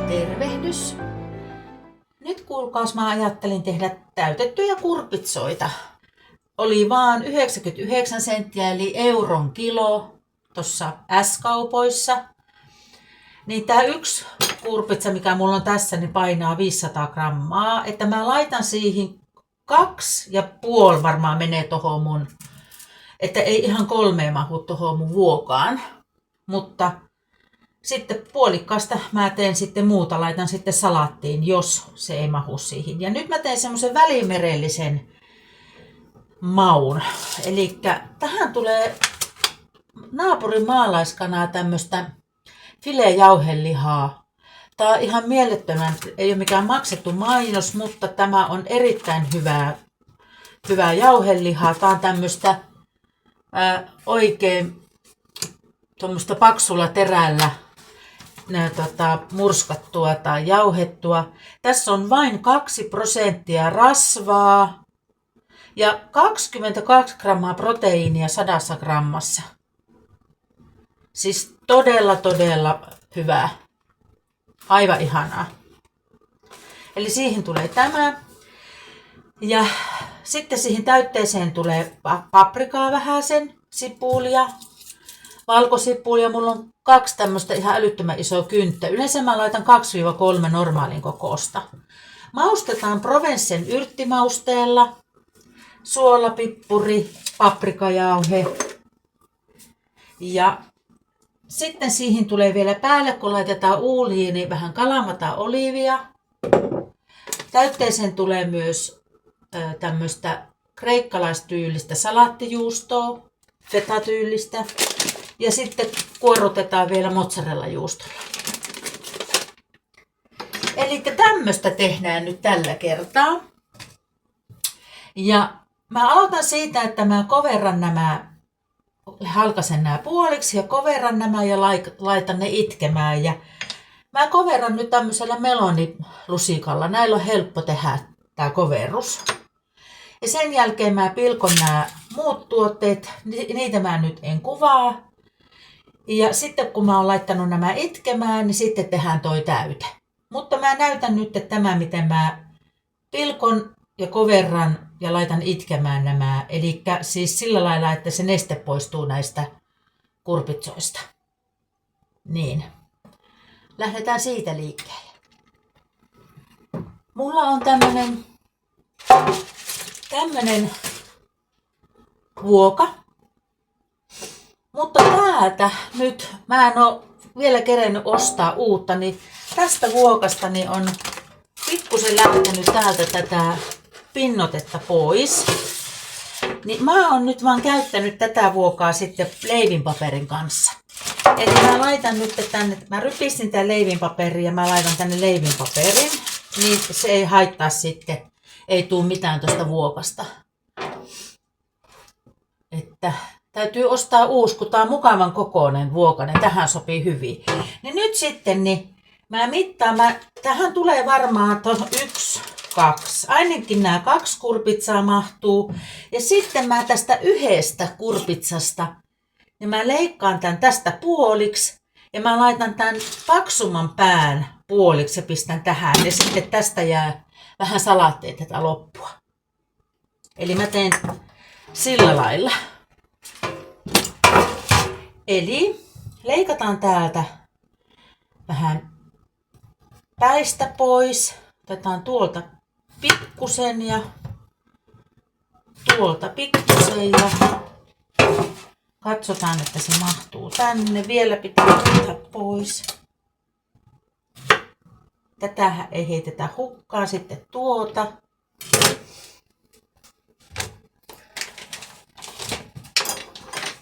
Tervehdys! Nyt kuulkaas mä ajattelin tehdä täytettyjä kurpitsoita. Oli vaan 99 senttiä eli euron kilo tuossa S-kaupoissa. Niin tää yksi kurpitsa, mikä mulla on tässä, niin painaa 500 grammaa. Että mä laitan siihen 2,5 varmaan menee tohon mun, että ei ihan 3 mahu tohon mun vuokaan. Mutta sitten puolikkaasta mä teen sitten muuta, laitan sitten salaattiin, jos se ei mahu siihen. Ja nyt mä teen semmoisen välimerellisen maun. Eli tähän tulee naapurin maalaiskanaa tämmöistä filet-jauhelihaa. Tää on ihan mielettömän, ei ole mikään maksettu mainos, mutta tämä on erittäin hyvää jauhelihaa. Tää on tämmöistä oikein tuommoista paksulla terällä murskattua tai jauhettua. Tässä on vain 2% rasvaa ja 22 grammaa proteiinia 100 grammassa. Siis todella hyvää. Aivan ihanaa. Eli siihen tulee tämä. Ja sitten siihen täytteeseen tulee paprikaa vähäsen, sipulia, valkosipulia. Mulla on 2 tämmöistä ihan älyttömän isoa kynttä. Yleensä mä laitan 2-3 normaalin kokosta. Maustetaan Provencen yrttimausteella. Suola, pippuri, paprikajauhe. Ja sitten siihen tulee vielä päälle, kun laitetaan uuliin, niin vähän kalamata oliivia. Täytteeseen tulee myös tämmöistä kreikkalaistyylistä salaattijuustoa, feta-tyylistä. Ja sitten kuorrutetaan vielä mozzarella-juustolla. Eli tämmöistä tehdään nyt tällä kertaa. Ja mä aloitan siitä, että mä halkasen nämä puoliksi ja koverran nämä ja laitan ne itkemään. Ja mä koverran nyt tämmöisellä melonilusikalla. Näillä on helppo tehdä tää koverrus. Ja sen jälkeen mä pilkon nämä muut tuotteet, niitä mä nyt en kuvaa. Ja sitten kun mä oon laittanut nämä itkemään, niin sitten tehdään toi täyte. Mutta mä näytän nyt että tämä, miten mä pilkon ja koverran ja laitan itkemään nämä. Eli siis sillä lailla, että se neste poistuu näistä kurpitsoista. Niin. Lähdetään siitä liikkeelle. Mulla on tämmönen vuoka. Mutta täältä nyt, mä en oo vielä kerennyt ostaa uutta, niin tästä vuokasta niin on pikkusen lähtenyt täältä tätä pinnotetta pois. Niin mä oon nyt vaan käyttänyt tätä vuokaa sitten leivinpaperin kanssa. Eli mä laitan nyt tänne, mä rypistin tän leivinpaperin ja mä laitan tänne leivinpaperin. Niin se ei haittaa sitten, ei tuu mitään tuosta vuokasta. Että täytyy ostaa uusi, kun tää on mukavan kokoinen vuokainen. Tähän sopii hyvin. Niin nyt sitten, niin mä mittaan, tähän tulee varmaan 1, 2. Ainakin nämä 2 kurpitsaa mahtuu. Ja sitten mä tästä yhdestä kurpitsasta, niin mä leikkaan tän tästä puoliksi. Ja mä laitan tän paksumman pään puoliksi ja pistän tähän. Ja sitten tästä jää vähän salaatteja tätä loppua. Eli mä teen sillä lailla. Eli leikataan täältä vähän päistä pois. Otetaan tuolta pikkusen ja tuolta pikkusen ja katsotaan, että se mahtuu tänne. Vielä pitää ottaa pois. Tätä ei heitetä hukkaan, sitten tuota.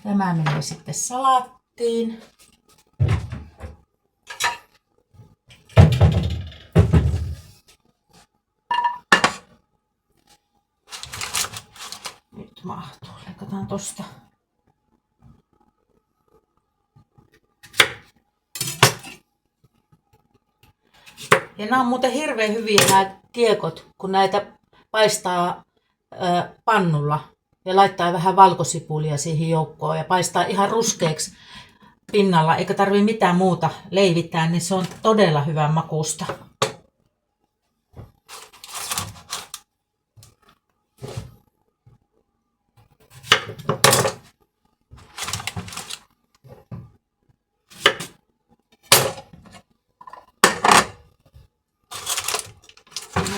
Tämä menee sitten salaattiin. nyt mahtuu. Leikataan tosta. Ja nämä on muuten hirveän hyviä nämä kiekot, kun näitä paistaa pannulla ja laittaa vähän valkosipulia siihen joukkoon ja paistaa ihan ruskeaksi pinnalla, eikä tarvitse mitään muuta leivittää, niin se on todella hyvän makusta.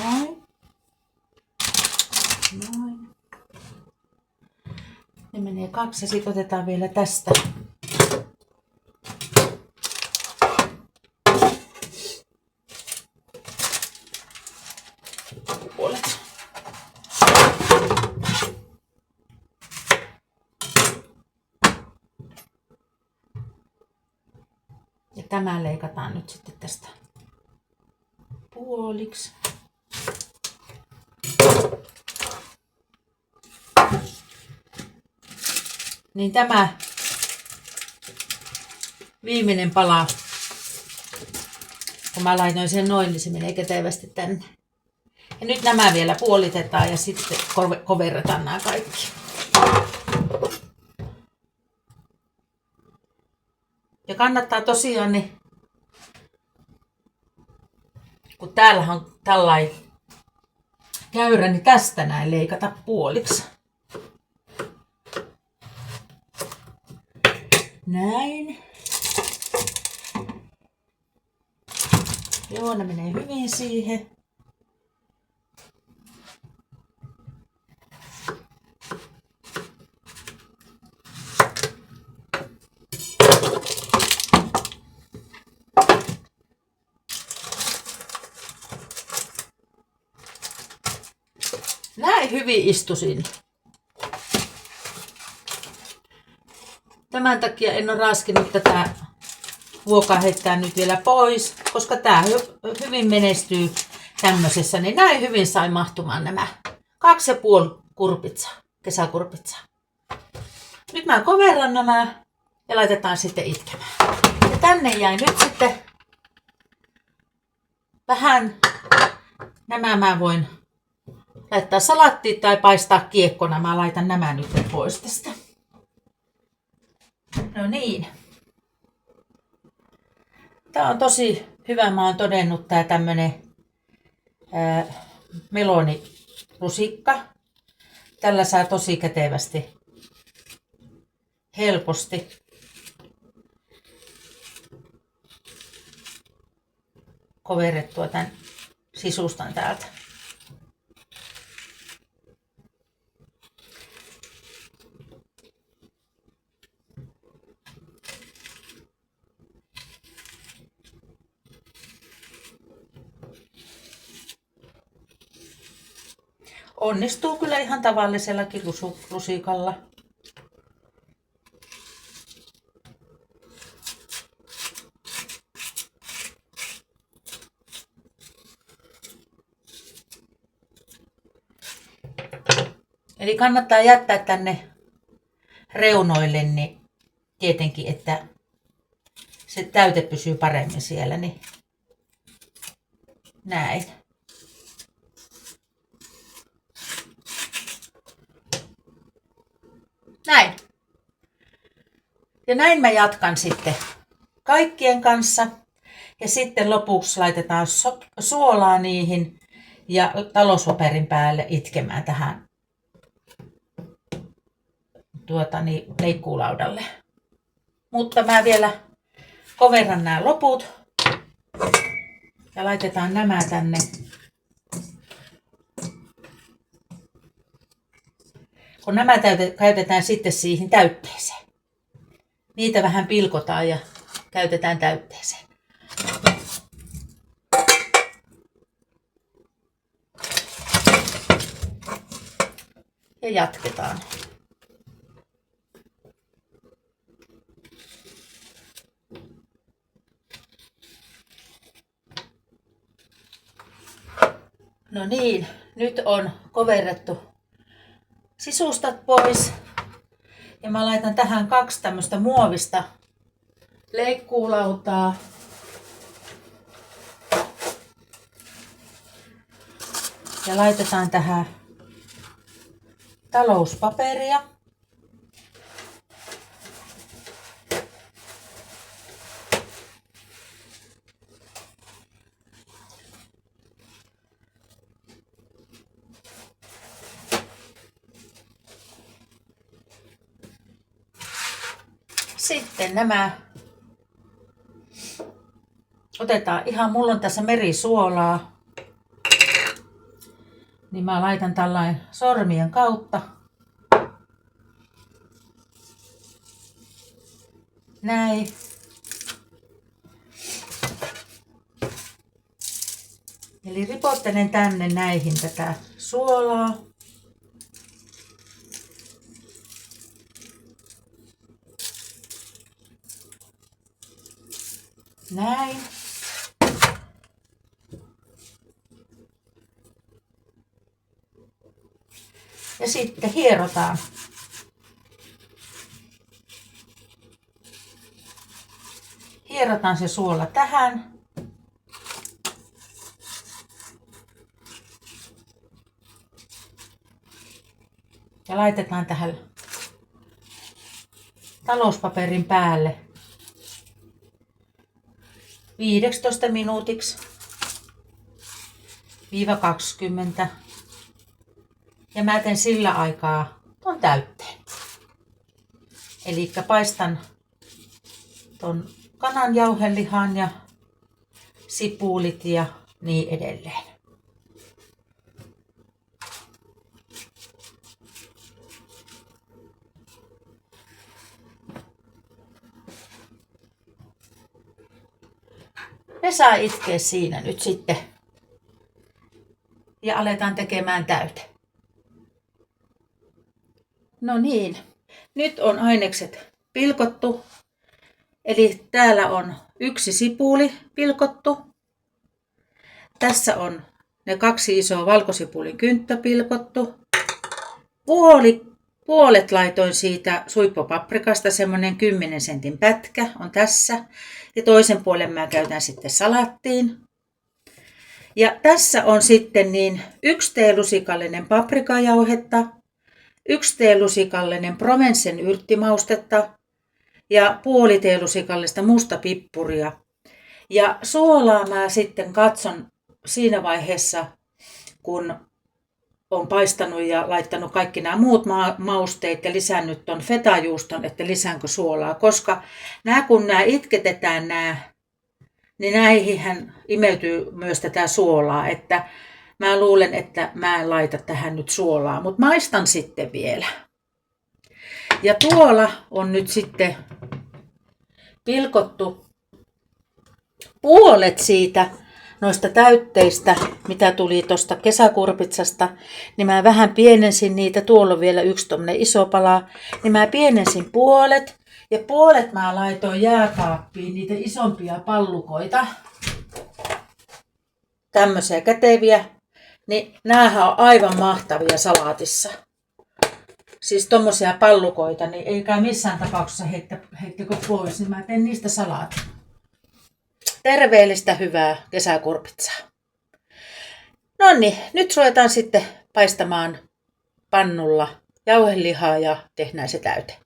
Noin. Noin. Ne menee 2 ja sitten otetaan vielä tästä. Puolet. Ja tämä leikataan nyt sitten tästä puoliksi. Niin tämä viimeinen pala, kun mä laitoin sen noin, niin se menee kätevästi tänne. Ja nyt nämä vielä puolitetaan ja sitten koverretaan nämä kaikki. Ja kannattaa tosiaan, niin, kun täällä on tällainen käyrä, niin tästä näin leikata puoliksi. Näin. Joo, ne menee hyvin siihen. Näin hyvin istusin. Tämän takia en ole raskinut tätä vuokaa heittää nyt vielä pois, koska tämä hyvin menestyy tämmöisessä, niin näin hyvin sai mahtumaan nämä 2,5 kurpitsaa, kesäkurpitsaa. Nyt mä koverran nämä ja laitetaan sitten itkemään. Ja tänne jäi nyt sitten vähän, nämä mä voin laittaa salattiin tai paistaa kiekkona. Mä laitan nämä nyt pois tästä. No niin. Tää on tosi hyvä. Mä oon todennut tää tämmönen melonilusikka. Tällä saa tosi kätevästi, helposti koverrettua tän sisustan täältä. Onnistuu kyllä ihan tavallisellakin lusikalla. Eli kannattaa jättää tänne reunoille, niin tietenkin, että se täyte pysyy paremmin siellä. Niin näin. Näin. Ja näin mä jatkan sitten kaikkien kanssa. Ja sitten lopuksi laitetaan suolaa niihin ja talouspaperin päälle itkemään tähän leikkuulaudalle. Mutta mä vielä koverran nämä loput ja laitetaan nämä tänne. Kun nämä käytetään sitten siihen täytteeseen. Niitä vähän pilkotaan ja käytetään täytteeseen. Ja jatketaan. No niin, nyt on koverrettu sisustat pois. Ja mä laitan tähän 2 tämmöstä muovista leikkuulautaa. Ja laitetaan tähän talouspaperia. Sitten nämä otetaan ihan, mulla on tässä merisuolaa, niin mä laitan tällainen sormien kautta. Näin. Eli ripottelen tänne näihin tätä suolaa. Näin. Ja sitten hierotaan. Hierotaan se suola tähän. Ja laitetaan tähän talouspaperin päälle 15 minuutiksi -20. Ja mä teen sillä aikaa ton täytteen. Eli paistan ton kananjauhelihan ja sipulit ja niin edelleen. Ne saa itkeä siinä nyt sitten. Ja aletaan tekemään täyte. No niin, nyt on ainekset pilkottu. Eli täällä on 1 sipuli pilkottu. Tässä on ne 2 isoa valkosipulin kynttä pilkottu. Puolet laitoin siitä suippopaprikasta, semmonen 10 sentin pätkä on tässä. Ja toisen puolen mä käytän sitten salattiin. Ja tässä on sitten niin 1 teelusikallinen paprikajauhetta, 1 teelusikallinen Provencen yrttimaustetta ja puoli teelusikallista mustapippuria. Ja suolaa mä sitten katson siinä vaiheessa, kun on paistanut ja laittanut kaikki nämä muut mausteet ja lisännyt ton fetajuuston, että lisäänkö suolaa. Koska kun nämä itketetään niin näihinhän imeytyy myös tätä suolaa. Että mä luulen, että mä en laita tähän nyt suolaa, mutta maistan sitten vielä. Ja tuolla on nyt sitten pilkottu puolet siitä noista täytteistä, mitä tuli tuosta kesäkurpitsasta, niin mä vähän pienensin niitä. Tuolla on vielä 1 tommonen iso pala, niin mä pienensin puolet. Ja puolet mä laitoin jääkaappiin niitä isompia pallukoita. Tämmöisiä käteviä. Niin näähän on aivan mahtavia salaatissa. Siis tommosia pallukoita, niin ei käy missään tapauksessa heittäkö pois, niin mä teen niistä salaatin. Terveellistä hyvää kesäkurpitsaa. Noniin, nyt ruvetaan sitten paistamaan pannulla jauhelihaa ja tehdään se täyte.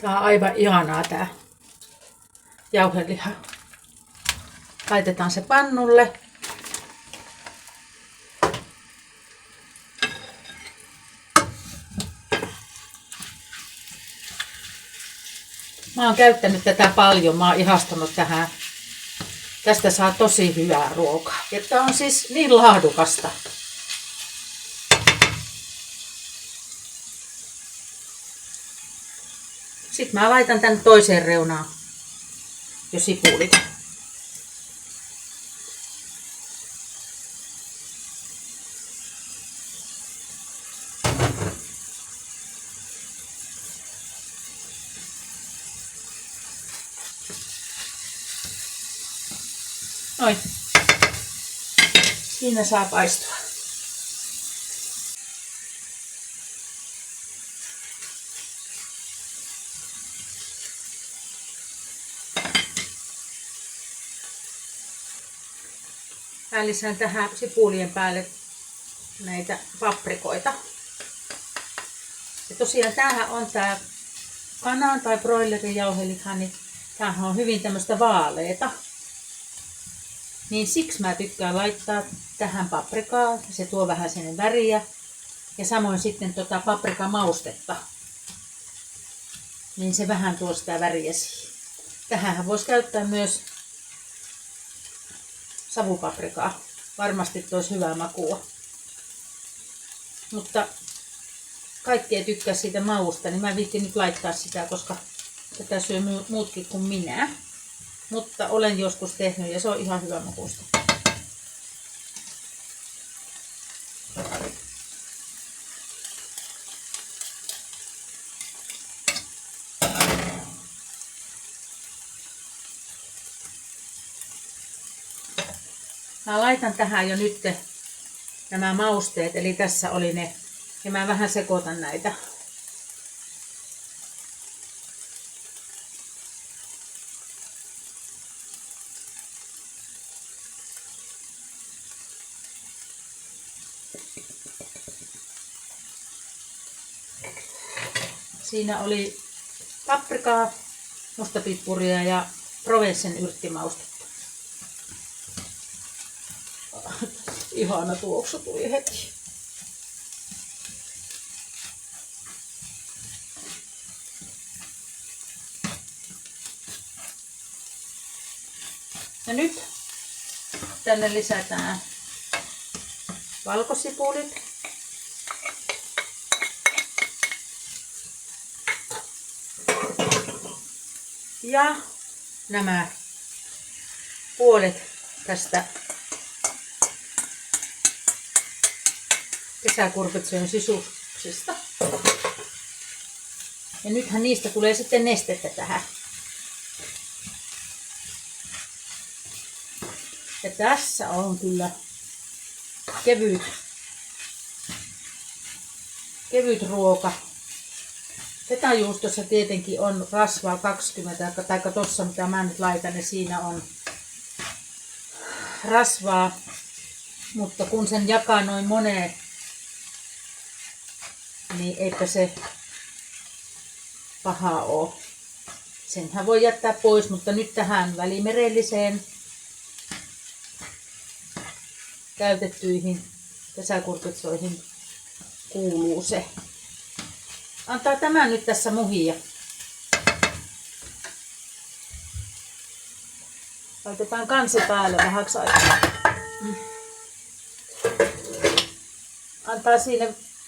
Tää on aivan ihanaa tää jauheliha. Laitetaan se pannulle. Mä oon käyttänyt tätä paljon, mä oon ihastunut tähän. Tästä saa tosi hyvää ruokaa. Ja tää on siis niin laadukasta. Sitten mä laitan tän toiseen reunaan jo sipulit. Noin. Siinä saa paistua. Mä lisään tähän sipulien päälle näitä paprikoita. Ja tosiaan tämähän on tää kanan tai broilerin jauheliha, niin tämähän on hyvin tämmöistä vaaleeta. Niin siksi mä tykkään laittaa tähän paprikaa, se tuo vähän sinne väriä. Ja samoin sitten paprikamaustetta. Niin se vähän tuo sitä väriä siihen. Tähänhän voisi käyttää myös savupaprikaa. Varmasti toisi hyvää makua. Mutta kaikki ei tykkää siitä mausta, niin mä viittin nyt laittaa sitä, koska tätä syö muutkin kuin minä. Mutta olen joskus tehnyt ja se on ihan hyvä makuista. Mä laitan tähän jo nyt nämä mausteet, eli tässä oli ne. Ja mä vähän sekoitan näitä. Siinä oli paprikaa, mustapippuria ja Provencen yrttimaustetta. Ihana tuoksu tuli heti. Ja nyt tänne lisätään valkosipulit. Ja nämä puolet tästä kesäkurpitsojen sisuksista. Ja nythän niistä tulee sitten nestettä tähän. Ja tässä on kyllä kevyt ruoka. Fetajuustossa tietenkin on rasvaa 20, tai tossa mitä mä nyt laitan, niin siinä on rasvaa. Mutta kun sen jakaa noin moneen, niin eipä se paha ole. Senhän voi jättää pois, mutta nyt tähän välimerelliseen käytettyihin kesäkurpitsoihin kuuluu se. Antaa tämä nyt tässä muhia. Laitetaan kansi päälle vähäksi aikaa. Antaa siinä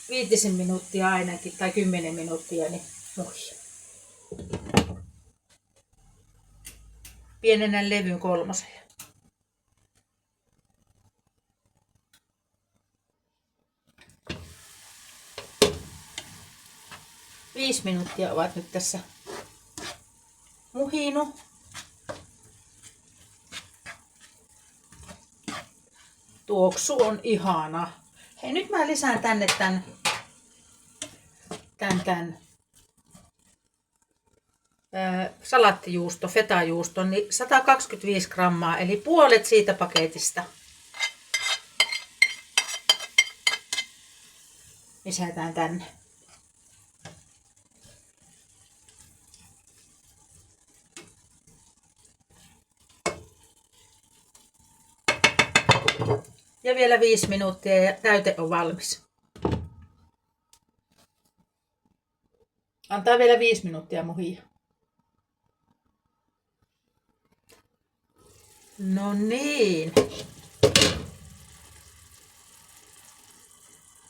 5 minuuttia ainakin, tai 10 minuuttia, niin muhia. Pienennän levyn 3. Viisi minuuttia ovat nyt tässä muhinut. Tuoksu on ihana. Hei, nyt mä lisään tänne tän salattijuusto, fetajuuston, niin 125 grammaa, eli puolet siitä paketista. Lisätään tänne. Ja vielä 5 minuuttia ja täyte on valmis. Antaa vielä 5 minuuttia muhia. No niin.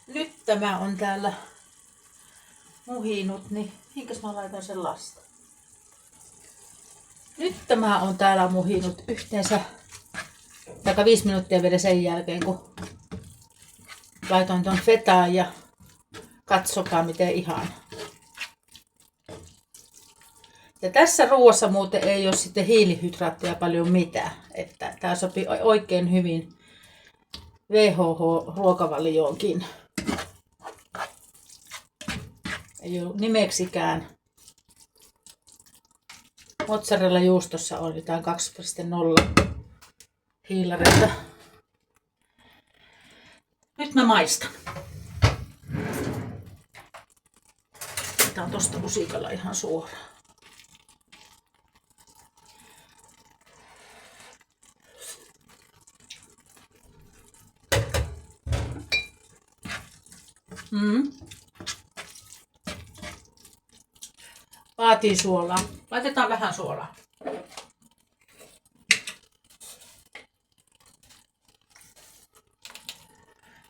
Nyt tämä on täällä muhinut, niin minkäs mä laitan sen lasta? Nyt tämä on täällä muhinut yhteensä aika 5 minuuttia vielä sen jälkeen, kun laitoin ton fetaan ja katsokaa miten ihana. Ja tässä ruoassa muuten ei ole sitten hiilihydraatteja paljon mitään. että tämä sopii oikein hyvin WHH-ruokavalioonkin. Ei ole nimeksikään. Mozzarella juustossa on jotain 2,0 hiilareita. Nyt mä maistan. Tää on tosta lusikalla ihan suoraan. Vaatii suolaa. Laitetaan vähän suolaa.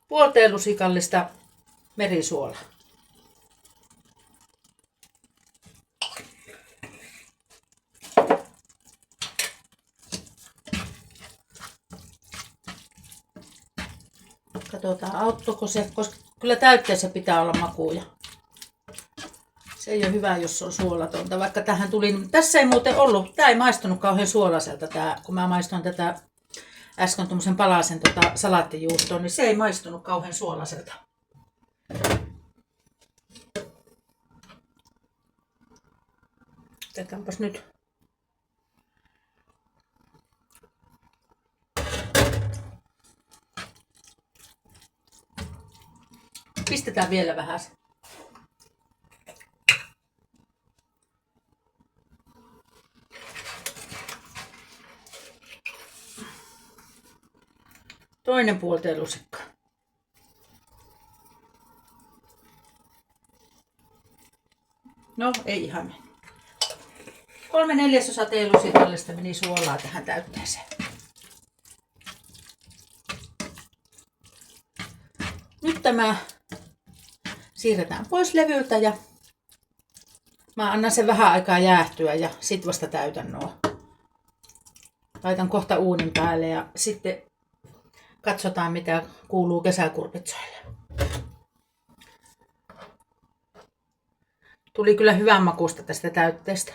Puolteen lusikallista merisuolaa. Katsotaan auttoiko se, koska kyllä täytteessä pitää olla makuja. Se ei ole hyvä, jos on suolatonta, vaikka tähän tuli. Tässä ei muuten ollut, tämä ei maistunut kauhean suolaiselta, kun mä maistoin tätä äsken tuommoisen palasen salaattijuustoon, niin se ei maistunut kauhean suolaiselta. Tehdäänpäs nyt. Pistetään vielä vähän. Toinen puolteen lusikka. No, ei ihan mene. 3/4 teelusikallista meni suolaa tähän täytteeseen. Nyt tämä siirretään pois levyltä ja mä annan sen vähän aikaa jäähtyä ja sit vasta täytän nuo. Laitan kohta uunin päälle ja sitten katsotaan mitä kuuluu kesäkurpitsoille. Tuli kyllä hyvän makusta tästä täytteestä.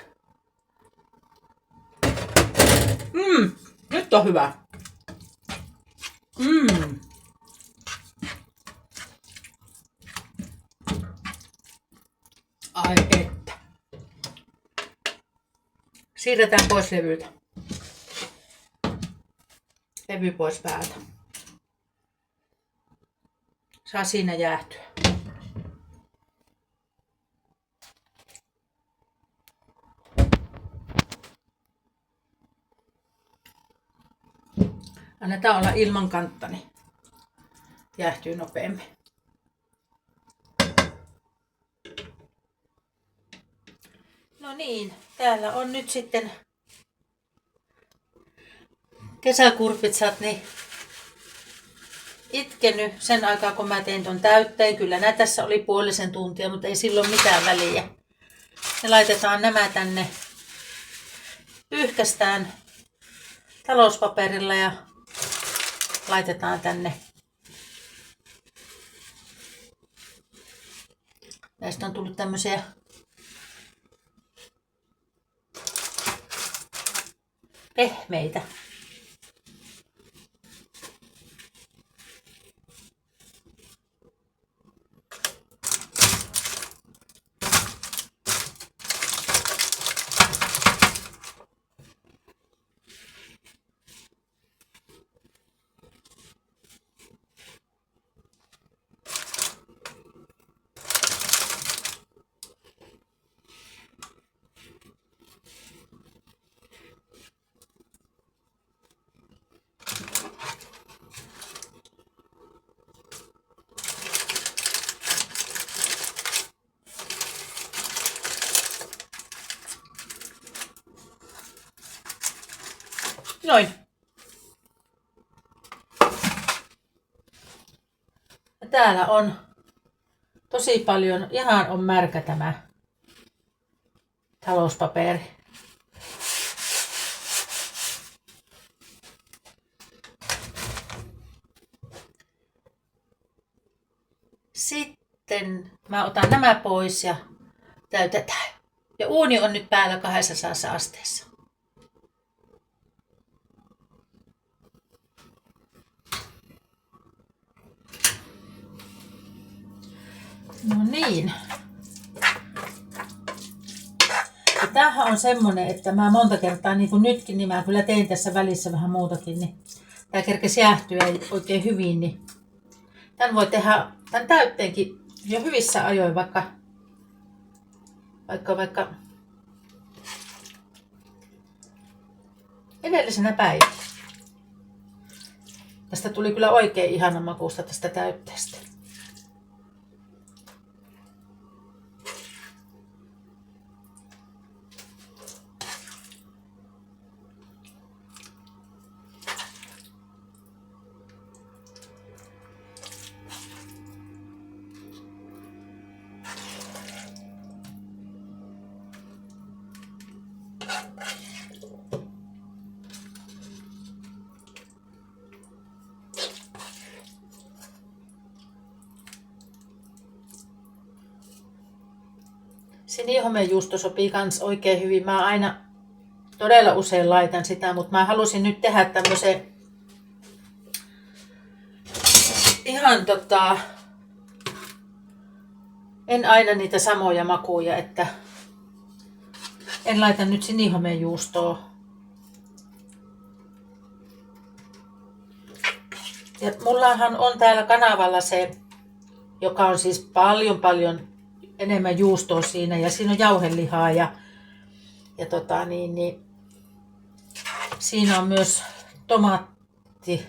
Nyt on hyvä. Ai että. Siirretään pois levyltä. Levy pois päältä. Saa siinä jäähtyä. Annetaan olla ilman kantta, niin jäähtyy nopeammin. No niin, täällä on nyt sitten kesäkurpitsat niin itkenyt sen aikaa, kun mä tein ton täytteen. Kyllä nää tässä oli puolisen tuntia, mutta ei silloin mitään väliä. Ja laitetaan nämä tänne. Pyyhkästään talouspaperilla ja laitetaan tänne. Näistä on tullut tämmöisiä pehmeitä. Noin. Ja täällä on tosi paljon, ihan on märkä tämä talouspaperi. Sitten mä otan nämä pois ja täytetään. Ja uuni on nyt päällä 200 asteessa. No niin. Ja tämähän on semmonen, että mä monta kertaa, niin kuin nytkin, niin mä kyllä tein tässä välissä vähän muutakin, niin tää kerkesi jäähtyä oikein hyvin, niin tän voi tehdä tän täytteenkin jo hyvissä ajoin, vaikka edellisenä päivänä. Tästä tuli kyllä oikein ihanan makuusta tästä täytteestä. Sinihomejuusto sopii kans oikein hyvin. Mä aina todella usein laitan sitä, mutta mä halusin nyt tehdä tämmösen ihan en aina niitä samoja makuja, että en laita nyt sinihomejuustoa. Ja mullahan on täällä kanavalla se, joka on siis paljon enemmän juustoa siinä ja siinä on jauhelihaa ja siinä on myös tomaatti.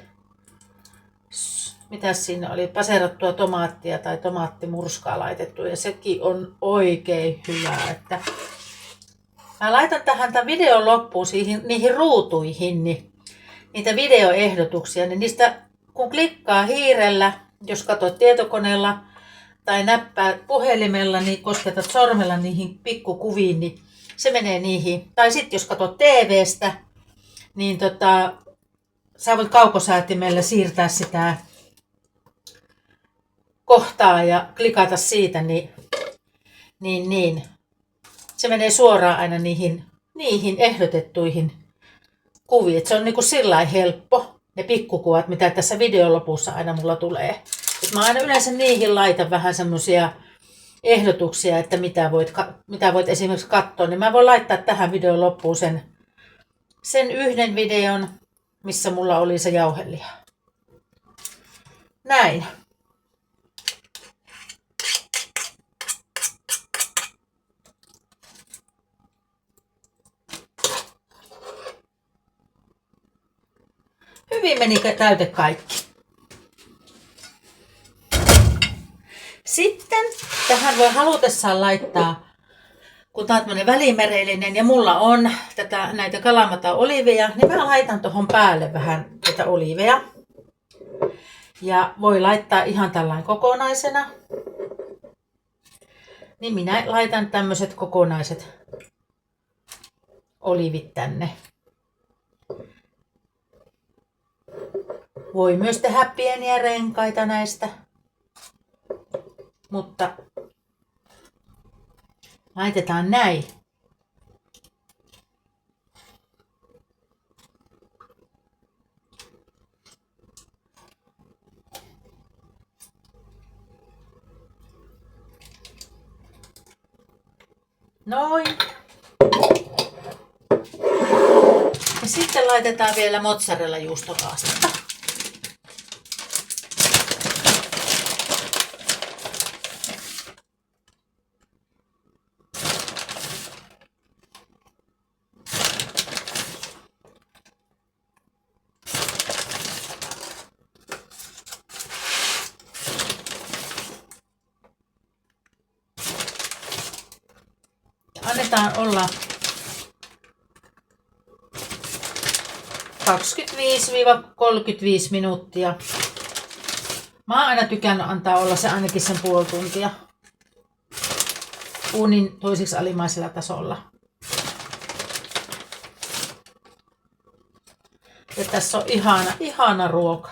Mitäs siinä oli? Paserattua tomaattia tai tomaattimurskaa laitettu ja sekin on oikein hyvää. Että mä laitan tähän tämän videon loppuun niihin ruutuihin niitä videoehdotuksia, niin niistä kun klikkaa hiirellä, jos katsot tietokoneella tai näppää puhelimella, niin kosketat sormella niihin pikkukuviin, niin se menee niihin. Tai sitten jos katsot TV:stä, niin sä voit kaukosäätimellä siirtää sitä kohtaa ja klikata siitä, niin se menee suoraan aina niihin ehdotettuihin kuviin. Et se on niinku sillain helppo, ne pikkukuvat, mitä tässä videon lopussa aina mulla tulee. Et mä aina yleensä niihin laitan vähän semmosia ehdotuksia, että mitä voit esimerkiksi katsoa, niin mä voin laittaa tähän videon loppuun sen yhden videon, missä mulla oli se jauheliha. Näin. Hyvin meni täyte kaikki. Sitten tähän voi halutessaan laittaa, kun tää on tämmönen välimerellinen ja mulla on näitä kalamata-oliiveja, niin mä laitan tuohon päälle vähän tätä oliiveja. Ja voi laittaa ihan tällainen kokonaisena. Niin minä laitan tämmöiset kokonaiset oliivit tänne. Voi myös tehdä pieniä renkaita näistä. Mutta laitetaan näin. Noin. Ja sitten laitetaan vielä mozzarella juustokaastetta. Annetaan olla 25-35 minuuttia. Mä oon aina tykännyt antaa olla se ainakin sen puoli tuntia uunin toisiksi alimmaisella tasolla. Ja tässä on ihana ruoka.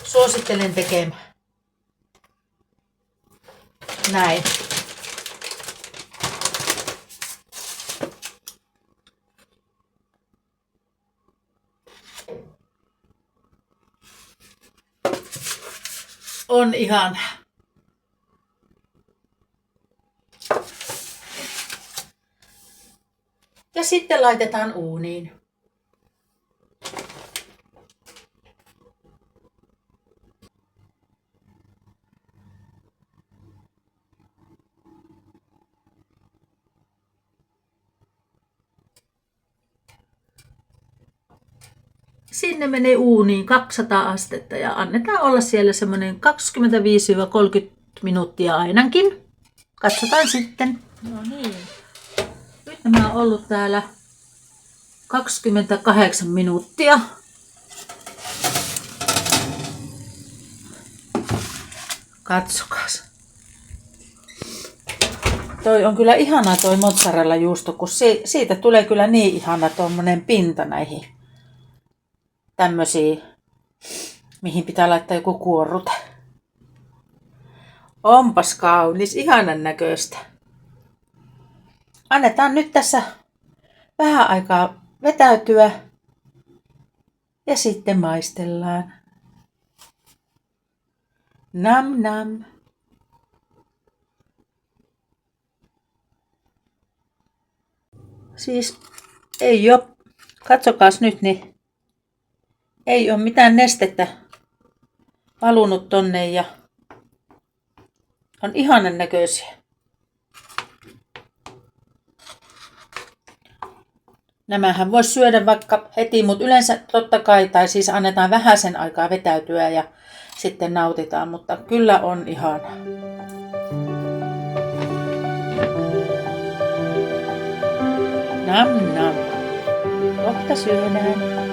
Suosittelen tekemään. Näin. On ihan. Ja sitten laitetaan uuniin. Sinne menee uuniin 200 astetta ja annetaan olla siellä semmoinen 25-30 minuuttia ainakin. Katsotaan sitten. No niin. Nyt nämä on ollut täällä 28 minuuttia. Katsokaas. Toi on kyllä ihana toi mozzarella juusto, kun siitä tulee kyllä niin ihana tuommoinen pinta näihin tämmöisiin, mihin pitää laittaa joku kuorrute. Onpas kaunis, ihanan näköistä. Annetaan nyt tässä vähän aikaa vetäytyä ja sitten maistellaan. Nam nam. Siis ei oo, katsokaas nyt, niin ei oo mitään nestettä valunut tonne ja on ihanan näköisiä. Nämähän vois syödä vaikka heti, mutta yleensä totta kai, tai siis annetaan vähäsen aikaa vetäytyä ja sitten nautitaan, mutta kyllä on ihana. Nam nam. Kohta syödään.